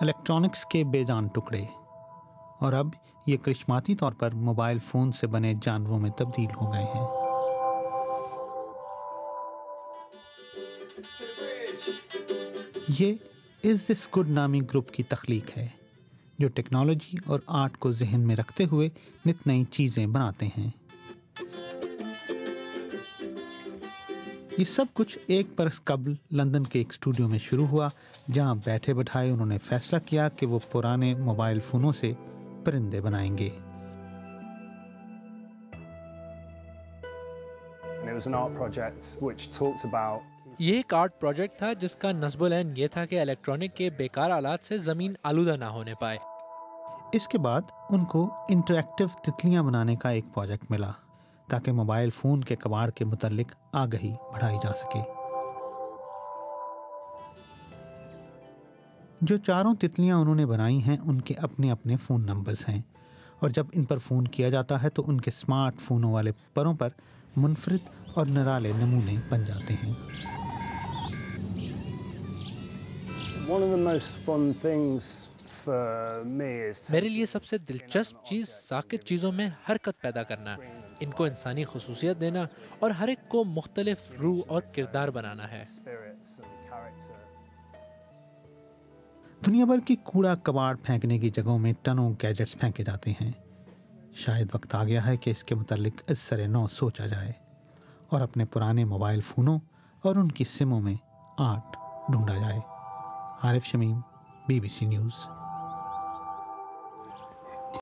Electronics کے بے جان ٹکڑے، اور اب یہ کرشماتی طور پر موبائل فون سے بنے جانوروں میں تبدیل ہو گئے ہیں۔ یہ از دس گڈ نامی گروپ کی تخلیق ہے جو ٹیکنالوجی اور آرٹ کو ذہن میں رکھتے ہوئے نت نئی چیزیں بناتے ہیں۔ یہ سب کچھ ایک برس قبل لندن کے ایک اسٹوڈیو میں شروع ہوا، جہاں بیٹھے بٹھائے انہوں نے فیصلہ کیا کہ وہ پرانے موبائل فونوں سے پرندے بنائیں گے۔ یہ ایک آرٹ پروجیکٹ تھا جس کا نصب العین یہ تھا کہ الیکٹرانک کے بیکار آلات سے زمین آلودہ نہ ہونے پائے۔ اس کے بعد ان کو انٹریکٹیو تتلیاں بنانے کا ایک پروجیکٹ ملا تاکہ موبائل فون کے کباڑ کے متعلق آگہی بڑھائی جا سکے۔ جو چاروں تتلیاں انہوں نے بنائی ہیں ان کے اپنے اپنے فون نمبرز ہیں، اور جب ان پر فون کیا جاتا ہے تو ان کے اسمارٹ فونوں والے پروں پر منفرد اور نرالے نمونے بن جاتے ہیں۔ میرے لیے سب سے دلچسپ چیز ساکت چیزوں میں حرکت پیدا کرنا، ان کو انسانی خصوصیت دینا اور ہر ایک کو مختلف روح اور کردار بنانا ہے۔ دنیا بھر کی کوڑا کباڑ پھینکنے کی جگہوں میں ٹنوں گیجٹس پھینکے جاتے ہیں۔ شاید وقت آ گیا ہے کہ اس کے متعلق از سر نو سوچا جائے اور اپنے پرانے موبائل فونوں اور ان کی سموں میں آرٹ ڈھونڈا جائے۔ عارف شمیم، BBC نیوز۔